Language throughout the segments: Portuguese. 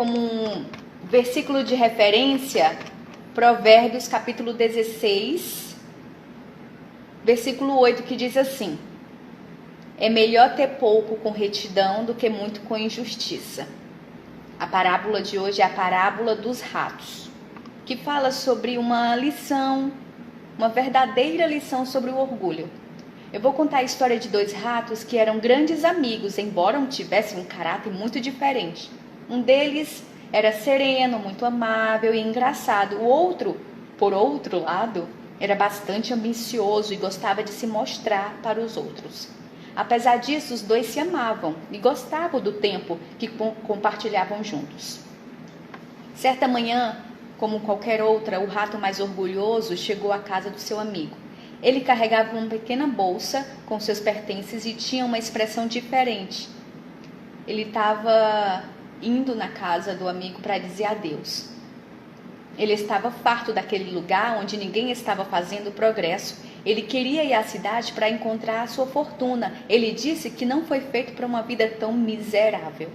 como um versículo de referência, Provérbios capítulo 16, versículo 8, que diz assim: é melhor ter pouco com retidão do que muito com injustiça. A parábola de hoje é a parábola dos ratos, que fala sobre uma lição, uma verdadeira lição sobre o orgulho. Eu vou contar a história de dois ratos que eram grandes amigos, embora tivessem um caráter muito diferente. Um deles era sereno, muito amável e engraçado. O outro, por outro lado, era bastante ambicioso e gostava de se mostrar para os outros. Apesar disso, os dois se amavam e gostavam do tempo que compartilhavam juntos. Certa manhã, como qualquer outra, o rato mais orgulhoso chegou à casa do seu amigo. Ele carregava uma pequena bolsa com seus pertences e tinha uma expressão diferente. Ele estava indo na casa do amigo para dizer adeus. Ele estava farto daquele lugar onde ninguém estava fazendo progresso. Ele queria ir à cidade para encontrar a sua fortuna. Ele disse que não foi feito para uma vida tão miserável.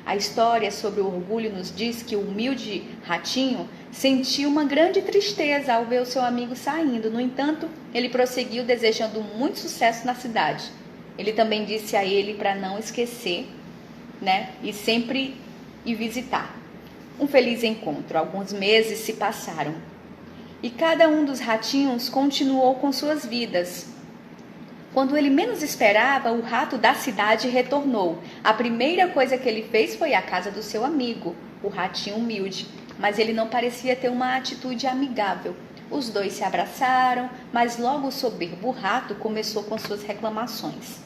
A história sobre o orgulho nos diz que o humilde ratinho sentiu uma grande tristeza ao ver o seu amigo saindo. No entanto, ele prosseguiu desejando muito sucesso na cidade. Ele também disse a ele para não esquecer, e sempre ir visitar. Um feliz encontro. Alguns meses se passaram e cada um dos ratinhos continuou com suas vidas. Quando ele menos esperava, o rato da cidade retornou. A primeira coisa que ele fez foi à casa do seu amigo, o ratinho humilde, mas ele não parecia ter uma atitude amigável. Os dois se abraçaram, mas logo o soberbo rato começou com suas reclamações.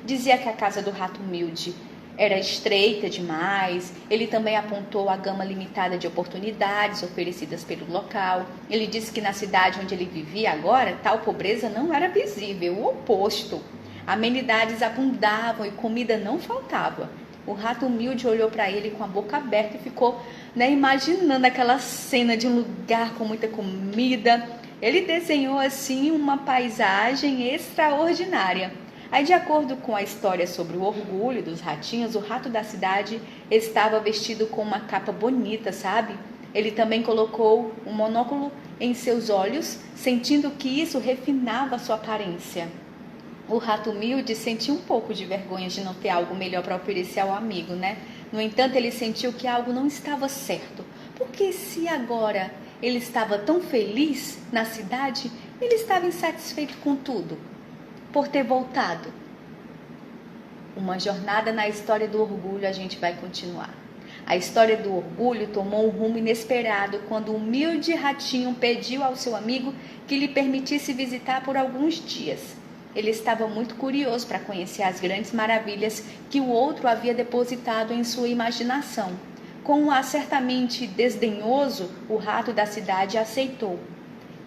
Dizia que a casa do rato humilde era estreita demais. Ele também apontou a gama limitada de oportunidades oferecidas pelo local. Ele disse que na cidade onde ele vivia agora, tal pobreza não era visível, o oposto. Amenidades abundavam e comida não faltava. O rato humilde olhou para ele com a boca aberta e ficou imaginando aquela cena de um lugar com muita comida. Ele desenhou assim uma paisagem extraordinária. Aí, de acordo com a história sobre o orgulho dos ratinhos, o rato da cidade estava vestido com uma capa bonita, sabe? Ele também colocou um monóculo em seus olhos, sentindo que isso refinava a sua aparência. O rato humilde sentiu um pouco de vergonha de não ter algo melhor para oferecer ao amigo, No entanto, ele sentiu que algo não estava certo. Porque se agora ele estava tão feliz na cidade, ele estava insatisfeito com tudo por ter voltado. Uma jornada na história do orgulho a gente vai continuar. A história do orgulho tomou um rumo inesperado quando o humilde ratinho pediu ao seu amigo que lhe permitisse visitar por alguns dias. Ele estava muito curioso para conhecer as grandes maravilhas que o outro havia depositado em sua imaginação. Com um ar certamente desdenhoso, o rato da cidade aceitou.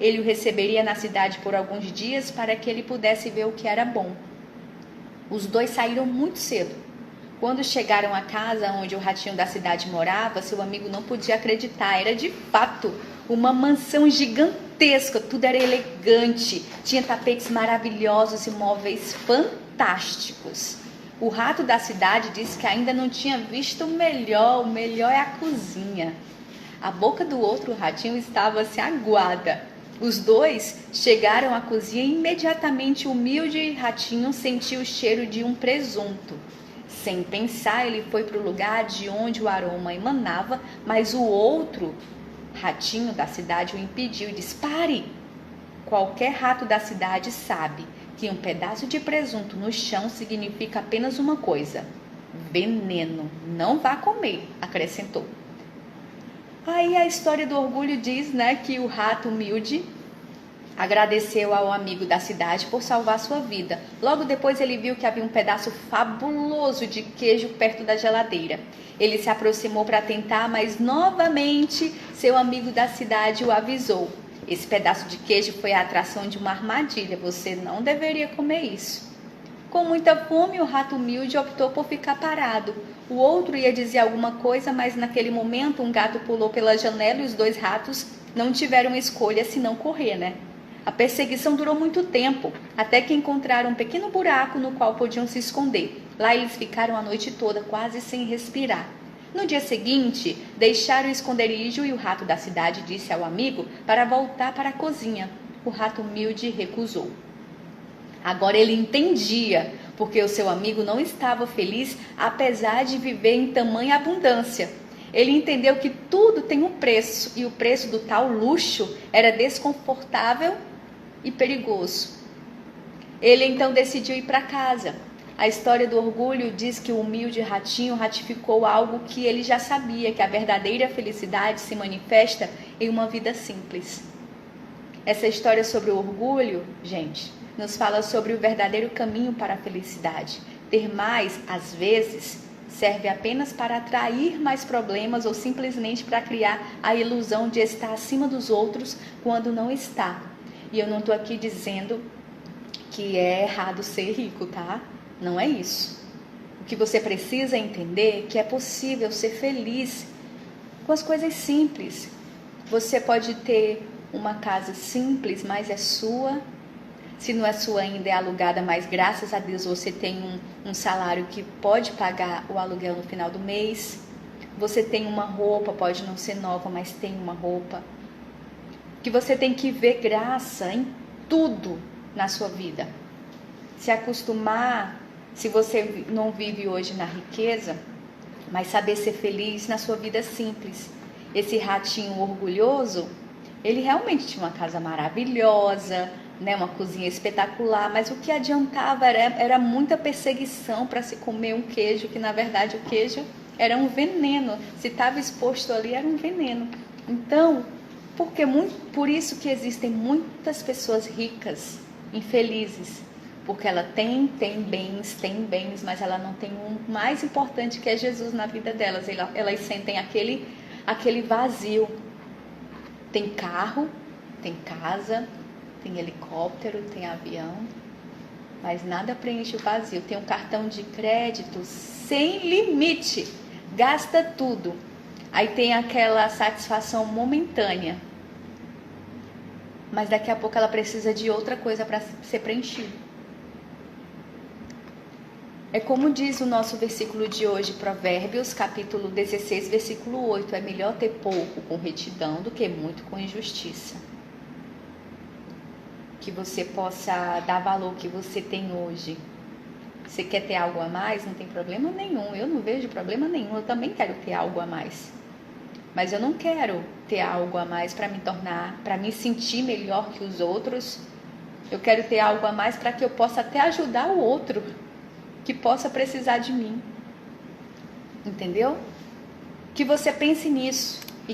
Ele o receberia na cidade por alguns dias para que ele pudesse ver o que era bom. Os dois saíram muito cedo. Quando chegaram à casa onde o ratinho da cidade morava, seu amigo não podia acreditar. Era de fato uma mansão gigantesca, tudo era elegante, tinha tapetes maravilhosos e móveis fantásticos. O rato da cidade disse que ainda não tinha visto o melhor é a cozinha. A boca do outro ratinho estava assim aguada. Os dois chegaram à cozinha e imediatamente o humilde ratinho sentiu o cheiro de um presunto. Sem pensar, ele foi para o lugar de onde o aroma emanava, mas o outro ratinho da cidade o impediu e disse: "Pare! Qualquer rato da cidade sabe que um pedaço de presunto no chão significa apenas uma coisa: veneno. Não vá comer", acrescentou. Aí a história do orgulho diz, que o rato humilde agradeceu ao amigo da cidade por salvar sua vida. Logo depois ele viu que havia um pedaço fabuloso de queijo perto da geladeira. Ele se aproximou para tentar, mas novamente seu amigo da cidade o avisou: "Esse pedaço de queijo foi a atração de uma armadilha. Você não deveria comer isso." Com muita fome, o rato humilde optou por ficar parado. O outro ia dizer alguma coisa, mas naquele momento um gato pulou pela janela e os dois ratos não tiveram escolha senão correr, A perseguição durou muito tempo, até que encontraram um pequeno buraco no qual podiam se esconder. Lá eles ficaram a noite toda, quase sem respirar. No dia seguinte, deixaram o esconderijo e o rato da cidade disse ao amigo para voltar para a cozinha. O rato humilde recusou. Agora ele entendia porque o seu amigo não estava feliz, apesar de viver em tamanha abundância. Ele entendeu que tudo tem um preço, e o preço do tal luxo era desconfortável e perigoso. Ele então decidiu ir para casa. A história do orgulho diz que o humilde ratinho ratificou algo que ele já sabia, que a verdadeira felicidade se manifesta em uma vida simples. Essa história sobre o orgulho, gente, nos fala sobre o verdadeiro caminho para a felicidade. Ter mais, às vezes, serve apenas para atrair mais problemas ou simplesmente para criar a ilusão de estar acima dos outros quando não está. E eu não estou aqui dizendo que é errado ser rico, tá? Não é isso. O que você precisa entender é que é possível ser feliz com as coisas simples. Você pode ter uma casa simples, mas é sua. Se não é sua ainda, é alugada, mas graças a Deus você tem um salário que pode pagar o aluguel no final do mês. Você tem uma roupa, pode não ser nova, mas tem uma roupa. Que você tem que ver graça em tudo na sua vida. Se acostumar, se você não vive hoje na riqueza, mas saber ser feliz na sua vida simples. Esse ratinho orgulhoso, ele realmente tinha uma casa maravilhosa, né, uma cozinha espetacular, mas o que adiantava era muita perseguição para se comer um queijo, que na verdade o queijo era um veneno. Se estava exposto ali, era um veneno. Então, por isso que existem muitas pessoas ricas, infelizes, porque ela tem bens, mas ela não tem um mais importante que é Jesus na vida delas. Elas sentem aquele vazio. Tem carro, tem casa, tem helicóptero, tem avião, mas nada preenche o vazio. Tem um cartão de crédito sem limite, gasta tudo. Aí tem aquela satisfação momentânea, mas daqui a pouco ela precisa de outra coisa para ser preenchida. É como diz o nosso versículo de hoje, Provérbios, capítulo 16, versículo 8. É melhor ter pouco com retidão do que muito com injustiça. Que você possa dar valor ao que você tem hoje. Você quer ter algo a mais? Não tem problema nenhum. Eu não vejo problema nenhum. Eu também quero ter algo a mais. Mas eu não quero ter algo a mais para me sentir melhor que os outros. Eu quero ter algo a mais para que eu possa até ajudar o outro que possa precisar de mim. Entendeu? Que você pense nisso.